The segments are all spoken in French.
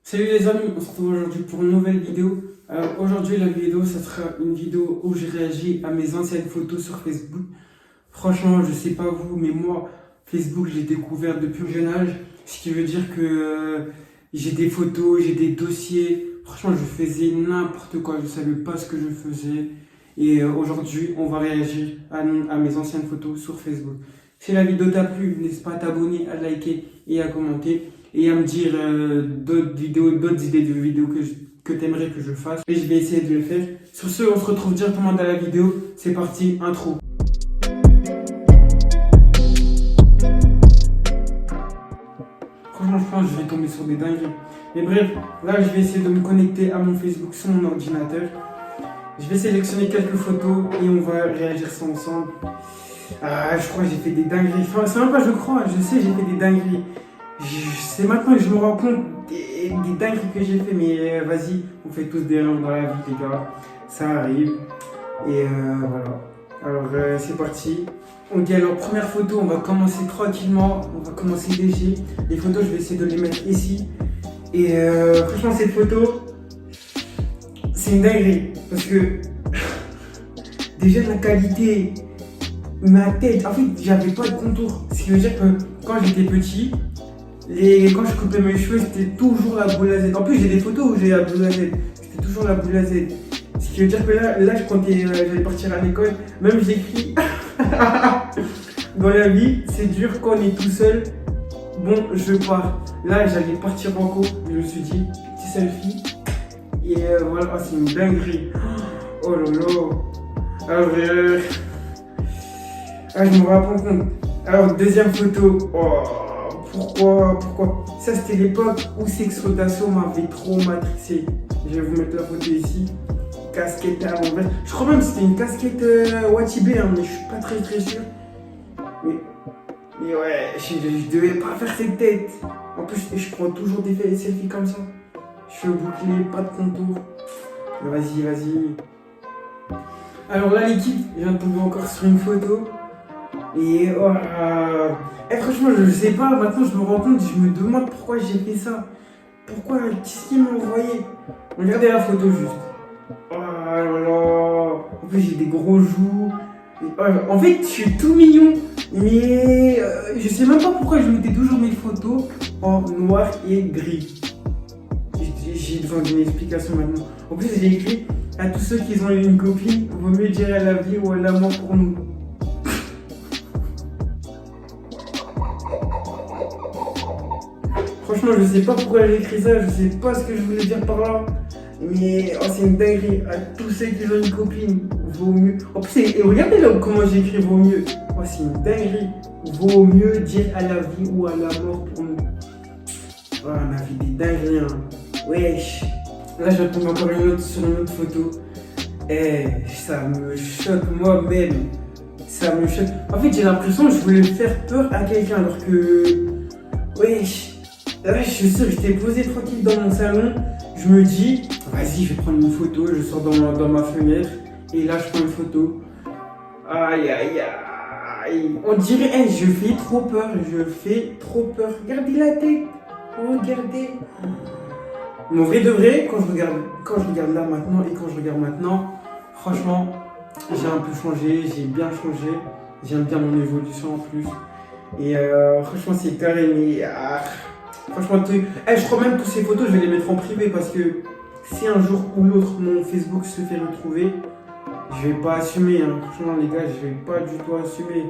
Salut les amis, on se retrouve aujourd'hui pour une nouvelle vidéo. Alors aujourd'hui la vidéo, ça sera une vidéo où je réagis à mes anciennes photos sur Facebook. Franchement, je sais pas vous, mais moi, Facebook, je l'ai découvert depuis un jeune âge. Ce qui veut dire que j'ai des photos, j'ai des dossiers. Franchement, je faisais n'importe quoi, je savais pas ce que je faisais. Et aujourd'hui, on va réagir à mes anciennes photos sur Facebook. Si la vidéo t'a plu, n'hésite pas à t'abonner, à liker et à commenter. Et à me dire d'autres vidéos, d'autres idées de vidéos que tu aimerais que je fasse. Et je vais essayer de le faire. Sur ce, on se retrouve directement dans la vidéo. C'est parti, intro. Franchement, je pense que je vais tomber sur des dingueries. Mais bref, là, je vais essayer de me connecter à mon Facebook sur mon ordinateur. Je vais sélectionner quelques photos et on va réagir ça ensemble. Ah, je crois que j'ai fait des dingueries. Enfin, c'est même pas je crois, je sais, j'ai fait des dingueries. C'est maintenant que je me rends compte des dingueries que j'ai fait, mais vas-y, on fait tous des erreurs dans la vie, les gars. Ça arrive. Et voilà. Alors, c'est parti. On dit alors, première photo, on va commencer tranquillement. On va commencer léger. Les photos, je vais essayer de les mettre ici. Et franchement, cette photo, c'est une dinguerie. Parce que, déjà, la qualité, ma tête, en fait, j'avais pas de contour. Ce qui veut dire que quand j'étais petit, quand je coupais mes cheveux, c'était toujours la boule à Z. En plus, j'ai des photos où j'ai la boule à Z. C'était toujours la boule à Z. Ce qui veut dire que là je comptais, j'allais partir à l'école. Même j'écris dans la vie, c'est dur quand on est tout seul. Bon, je pars. Là, j'allais partir en cours. Je me suis dit, petit selfie. Et voilà, c'est une dinguerie. Oh là là. Alors, je me rends pas compte. Alors, deuxième photo. Oh. Pourquoi Ça, c'était l'époque où Sexo d'Assaut m'avait trop matrixé. Je vais vous mettre la photo ici. Casquette à l'envers. Je crois même que c'était une casquette Watibé, hein, mais je suis pas très sûr. Mais ouais, je devais pas faire cette tête. En plus, je prends toujours des selfies comme ça. Je suis bouclé, pas de contour. Vas-y. Alors là, l'équipe, je viens de tomber encore sur une photo. Et franchement, je sais pas, maintenant je me rends compte, je me demande pourquoi j'ai fait ça. Pourquoi, qu'est-ce qu'il m'a envoyé? Regardez la photo juste. Oh là là. En plus, j'ai des gros joues. En fait, je suis tout mignon. Mais je sais même pas pourquoi je mettais toujours mes photos en noir et gris. J'ai besoin d'une explication maintenant. En plus, j'ai écrit à tous ceux qui ont eu une copine, vaut mieux dire à la vie ou à la mort pour nous. Franchement, je sais pas pourquoi j'ai écrit ça, je sais pas ce que je voulais dire par là. Mais c'est une dinguerie. À tous ceux qui ont une copine, vaut mieux. En plus, et regardez là comment j'ai écrit vaut mieux. C'est une dinguerie. Vaut mieux dire à la vie ou à la mort pour nous. On a fait des dingueries, hein. Wesh. Là, je vais tomber encore sur une autre photo. Ça me choque moi-même. Ça me choque. En fait, j'ai l'impression que je voulais faire peur à quelqu'un alors que. Wesh. Là, je suis sûr, j'étais posé tranquille dans mon salon. Je me dis, vas-y, je vais prendre une photo. Je sors dans ma fenêtre. Et là, je prends une photo. Aïe. On dirait, je fais trop peur. Regardez la tête. Regardez. Mon vrai de vrai, quand je regarde là maintenant et quand je regarde maintenant, franchement, j'ai un peu changé. J'ai bien changé. J'aime bien mon évolution en plus. Et franchement, c'est carré, mais. Franchement, je crois même que ces photos, je vais les mettre en privé parce que si un jour ou l'autre mon Facebook se fait retrouver, je vais pas assumer. Hein. Franchement, les gars, je vais pas du tout assumer.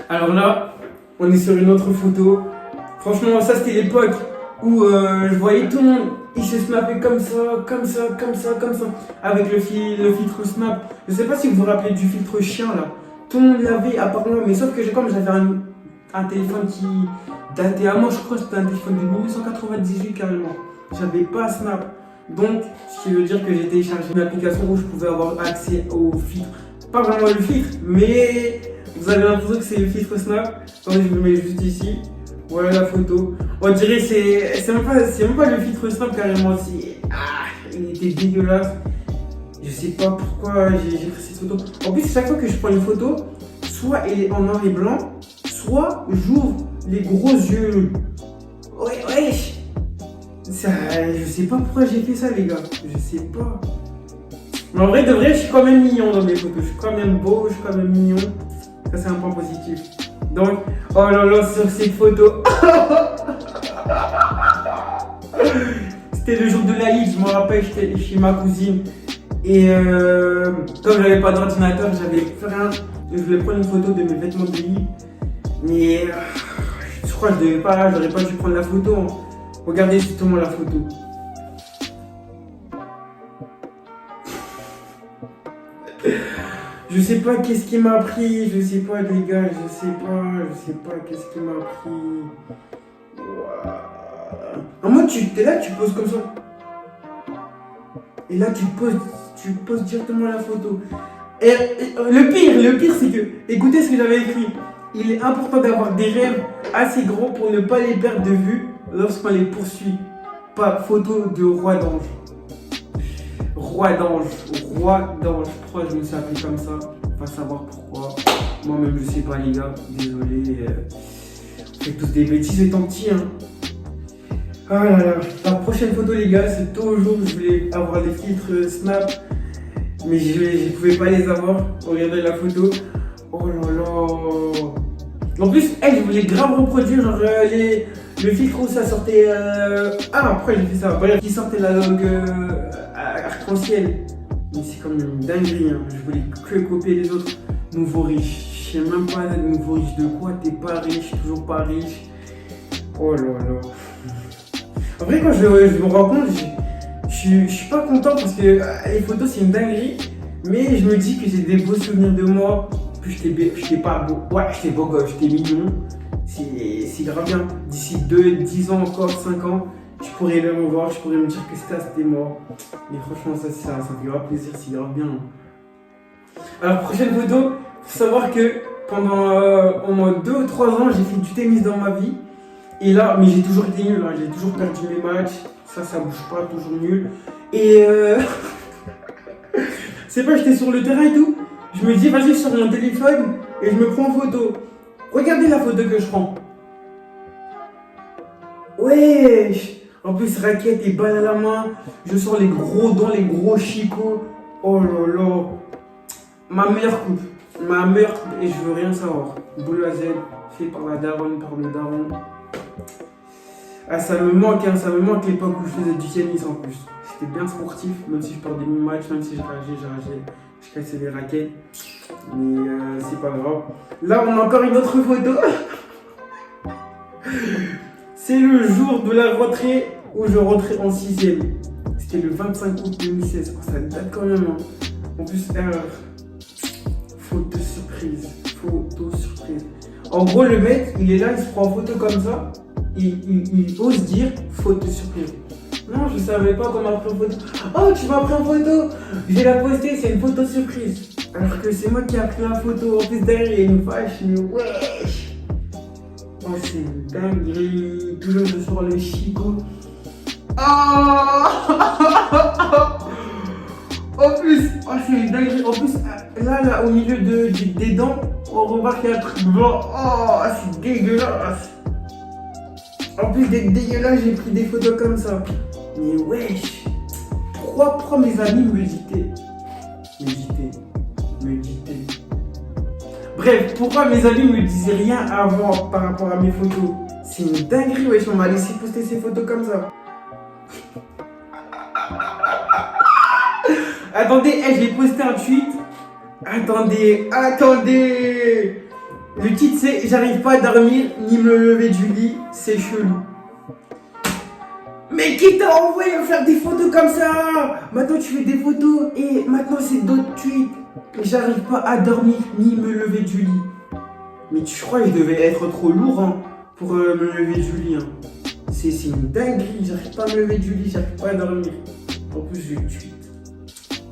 Alors là, on est sur une autre photo. Franchement, ça c'était l'époque où je voyais tout le monde, il se snappait comme ça, avec le filtre Snap. Je sais pas si vous vous rappelez du filtre chien là. Tout le monde l'avait à part moi, mais sauf que comme j'avais un téléphone qui datait à moi, je crois que c'était un téléphone de 1998 carrément. J'avais pas Snap. Donc, ce qui veut dire que j'ai téléchargé une application où je pouvais avoir accès au filtre. Pas vraiment le filtre, mais vous avez l'impression que c'est le filtre Snap. Attendez, je le mets juste ici. Voilà la photo. On dirait c'est même pas le filtre Snap carrément. Il était dégueulasse. Je sais pas pourquoi j'ai pris cette photo. En plus, chaque fois que je prends une photo, soit elle est en noir et blanc, soit j'ouvre les gros yeux. Wesh. Ça, je sais pas pourquoi j'ai fait ça, les gars. Je sais pas. Mais en vrai, de vrai, je suis quand même mignon dans mes photos. Je suis quand même beau, je suis quand même mignon. Ça, c'est un point positif. Donc, oh là là, sur cette photo. C'était le jour de l'Aïd, je me rappelle, j'étais chez ma cousine. Et comme j'avais pas d'ordinateur, j'avais fait rien. Je voulais prendre une photo de mes vêtements de lit. Mais je crois que j'aurais pas dû prendre la photo. Hein. Regardez justement la photo. Je sais pas qu'est-ce qui m'a pris, je sais pas les gars, je sais pas qu'est-ce qui m'a pris. En mode t'es là, tu poses comme ça. Et là tu poses directement la photo. Et le pire c'est que, écoutez ce que j'avais écrit. Il est important d'avoir des rêves assez gros pour ne pas les perdre de vue lorsqu'on les poursuit. Pas photo de roi d'ange. Roi d'ange. Pourquoi je me suis appelé comme ça? Pas savoir pourquoi. Moi-même je sais pas les gars. Désolé. On fait tous des bêtises étant petit hein. Ah là là. La prochaine photo les gars, c'est toujours je voulais avoir des filtres Snap. Mais je pouvais pas les avoir. Regardez la photo. Oh là là. En plus, je voulais grave reproduire genre le filtre où ça sortait. Après j'ai fait ça. Bref, qui sortait la langue arc-en-ciel. Mais c'est comme une dinguerie. Hein. Je voulais que copier les autres. Nouveau riche. Je sais même pas nouveau riche de quoi. T'es pas riche, toujours pas riche. Oh là là. En vrai, quand je me rends compte, je suis pas content parce que les photos c'est une dinguerie. Mais je me dis que j'ai des beaux souvenirs de moi. Plus j'étais pas beau. Ouais, j'étais beau gosse, j'étais mignon. C'est grave bien. D'ici 10 ans encore, 5 ans, je pourrais le revoir, je pourrais me dire que c'était mort. Mais franchement, ça fait grave plaisir, c'est grave bien. Alors, prochaine photo, faut savoir que pendant au moins 2 ou 3 ans, j'ai fait du tennis dans ma vie. Et là, mais j'ai toujours été nul, hein, j'ai toujours perdu mes matchs. Ça bouge pas, toujours nul. Et c'est pas, j'étais sur le terrain et tout. Je me dis, vas-y, sur mon téléphone et je me prends en photo. Regardez la photo que je prends. Wesh. En plus, raquette et balle à la main. Je sors les gros dents, les gros chicots. Oh là là. Ma meilleure coupe. Et je veux rien savoir. Boule à Z, fait par la daronne, par le daron. Ah, ça me manque l'époque où je faisais du tennis en plus. C'était bien sportif, même si je perdais mon match, même si je cassais les raquettes. Mais c'est pas grave. Là, on a encore une autre photo. C'est le jour de la rentrée où je rentrais en 6ème. C'était le 25 août 2016. Oh, ça date quand même. Hein. En plus, photo surprise. En gros, le mec, il est là, il se prend en photo comme ça. Il ose dire photo surprise. Non, je savais pas qu'on m'a pris en photo. Oh, tu m'as pris en photo. Je vais la poster, c'est une photo surprise. Alors que c'est moi qui a pris la photo. En plus, derrière, il y a une vache, mais wesh. Oh, c'est une dinguerie. Toujours je sors le chicot. Oh. En plus, oh, c'est une dinguerie. En plus, là, au milieu des dents, on remarque qu'il y a un truc blanc. Oh, c'est dégueulasse. En plus d'être dégueulasse, j'ai pris des photos comme ça. Mais wesh, pourquoi mes amis me dictaient? Bref, pourquoi mes amis me disaient rien avant par rapport à mes photos? C'est une dinguerie, wesh, on m'a laissé poster ces photos comme ça. Attendez, j'ai posté un tweet. Attendez. Le titre c'est j'arrive pas à dormir ni me lever du lit, c'est chelou. Mais qui t'a envoyé faire des photos comme ça? Maintenant tu fais des photos et maintenant c'est d'autres tweets. J'arrive pas à dormir ni me lever du lit. Mais tu crois que je devais être trop lourd hein, pour me lever du lit hein. C'est une dinguerie, j'arrive pas à me lever du lit, j'arrive pas à dormir. En plus je tweet.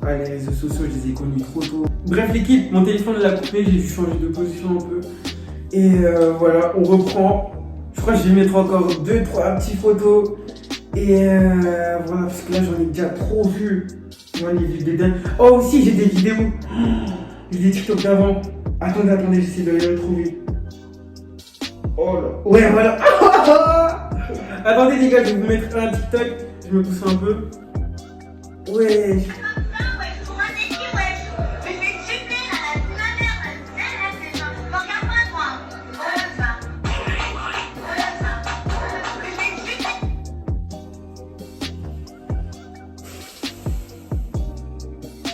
Ah, les réseaux sociaux, je les ai connus trop tôt. Bref, l'équipe, mon téléphone l'a coupé, j'ai dû changer de position un peu. Et voilà, on reprend. Je crois que je vais mettre encore 2-3 petites photos. Et voilà, parce que là, j'en ai déjà trop vu. J'en ai vu des dingues. Oh, aussi, j'ai des vidéos. J'ai des TikTok d'avant. Attendez, j'essaie de les retrouver. Oh là. Ouais, voilà. Attendez les gars, je vais vous mettre un TikTok. Je me pousse un peu. Ouais.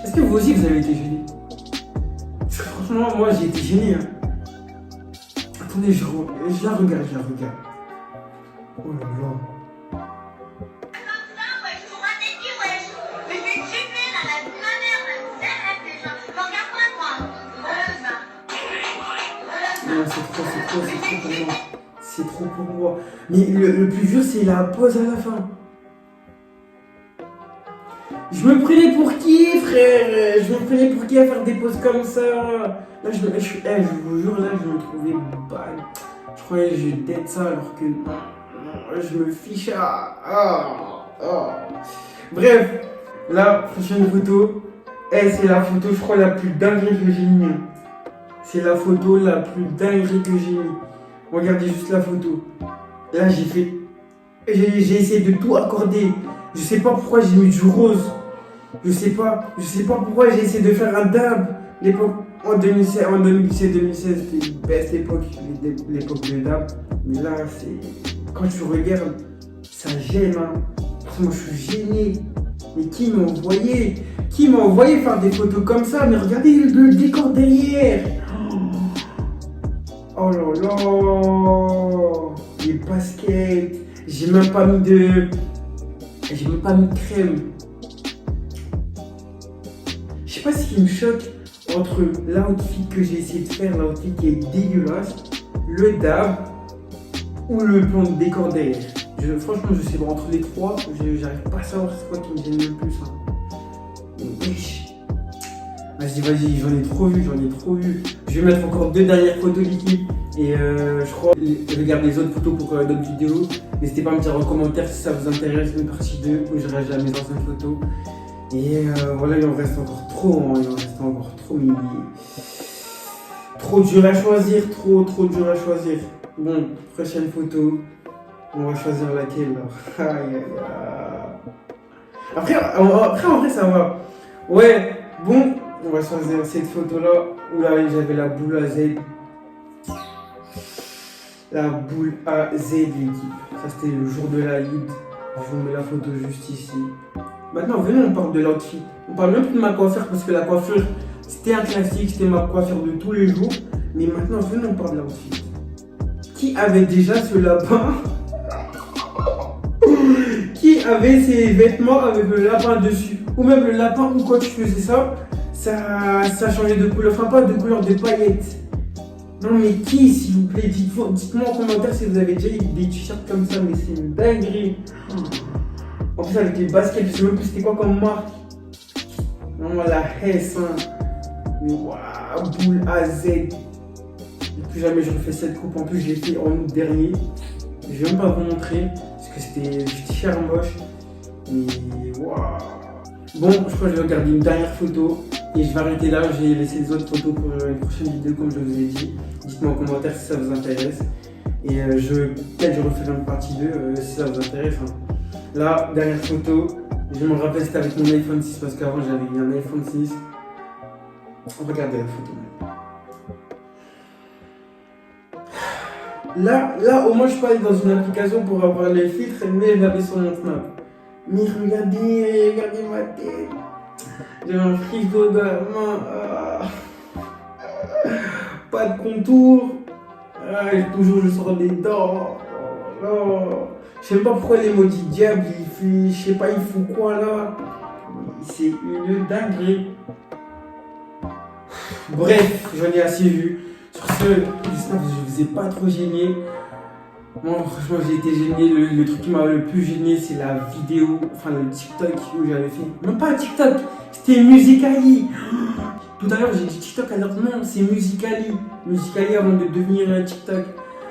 Est-ce que vous aussi vous avez été gêné? Parce que franchement, moi j'ai été gêné. Hein. Attendez, je la regarde, Oh là là. Non, c'est trop pour moi. C'est trop pour moi. Mais le plus dur, c'est la pause à la fin. Je me prenais pour qui, frère? Je me prenais pour qui à faire des pauses comme ça? Là, je vous jure, là, je me trouvais bad. Je croyais que je dead ça alors que non, je me fiche à... Bref, la prochaine photo, c'est la photo, je crois, la plus dinguerie que j'ai mis. C'est la photo la plus dinguerie que j'ai mis. Regardez juste la photo. Là, j'ai essayé de tout accorder. Je sais pas pourquoi j'ai mis du rose. Je sais pas pourquoi j'ai essayé de faire un dab. L'époque en 2017-2016, c'était une best époque, l'époque de dab. Mais là, c'est quand tu regardes, ça gêne. Hein. Parce que moi, je suis gêné. Mais qui m'a envoyé faire des photos comme ça? Mais regardez le décor derrière. Oh là là, les baskets. J'ai même pas mis de crème. Je sais pas ce qui me choque entre l'outfit que j'ai essayé de faire, l'outfit qui est dégueulasse, le dab ou le plan de décor derrière. Franchement, je sais pas, entre les trois, j'arrive pas à savoir c'est quoi qui me gêne le plus. Hein. Wesh. Vas-y, j'en ai trop vu. Je vais mettre encore 2 dernières photos d'équipe. Et je crois, regardez les autres photos pour d'autres vidéos. N'hésitez pas à me dire en commentaire si ça vous intéresse une partie 2 où je réagis à mes anciennes photos. Et voilà, il en reste encore trop, mais trop dur à choisir, trop dur à choisir. Bon, prochaine photo, on va choisir laquelle là. Aïe, aïe, aïe. Après, en vrai, ça va. Ouais, bon, on va choisir cette photo-là où là, j'avais la boule à Z. La boule à Z, l'équipe. Ça, c'était le jour de la lead. Je vous mets la photo juste ici. Maintenant, venez, on parle de l'outfit. On parle même plus de ma coiffure parce que la coiffure, c'était un classique, c'était ma coiffure de tous les jours. Mais maintenant, venez, on parle de l'outfit. Qui avait déjà ce lapin? Qui avait ses vêtements avec le lapin dessus? Ou même le lapin, ou quand tu faisais ça, ça changeait de couleur. Enfin, pas de couleur, de paillettes. Non mais qui, s'il vous plaît, dites-moi en commentaire si vous avez déjà eu des t-shirts comme ça, mais c'est une dinguerie. En plus avec les baskets, je sais même plus c'était quoi comme marque. Non, la Hess, hein. Mais waouh, boule AZ. Et plus jamais je refais cette coupe, en plus je l'ai fait en août dernier. Je vais même pas vous montrer, parce que c'était cher moche. Mais waouh. Bon, je crois que je vais regarder une dernière photo. Et je vais arrêter là, j'ai laissé les autres photos pour une prochaine vidéo comme je vous ai dit. Dites-moi en commentaire si ça vous intéresse. Et peut-être je referai une partie 2 si ça vous intéresse. Hein. Là, dernière photo, je me rappelle c'était avec mon iPhone 6 parce qu'avant j'avais un iPhone 6. Regardez la photo. Là au moins je peux aller dans une application pour avoir les filtres, mais je l'avais sur mon Snap. Mais regardez ma tête. J'ai un frigo dans la main. Pas de contour. Toujours je sors des dents. Je sais pas pourquoi l'emoji diable, je sais pas, il fout quoi là. C'est une dinguerie. Bref, j'en ai assez vu. Sur ce, j'espère que je vous ai pas trop gêné. Moi, franchement, j'ai été gêné. Le truc qui m'a le plus gêné, c'est la vidéo, enfin le TikTok où j'avais fait. Même pas un TikTok, c'était Musical.ly. Tout à l'heure, j'ai dit TikTok, alors non, c'est Musical.ly. Musical.ly avant de devenir un TikTok.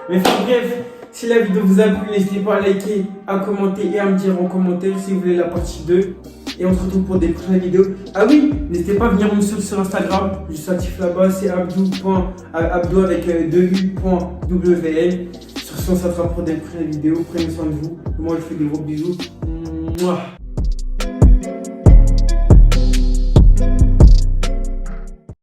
Mais enfin, bref, si la vidéo vous a plu, n'hésitez pas à liker, à commenter et à me dire en commentaire si vous voulez la partie 2. Et on se retrouve pour des prochaines vidéos. Ah oui, n'hésitez pas à venir me suivre sur Instagram. Je suis actif là-bas, c'est abdou avec 2u.wn. Sur ce, on s'attrape pour des prochaines vidéos. Prenez soin de vous. Moi, je fais des gros bisous. Mouah.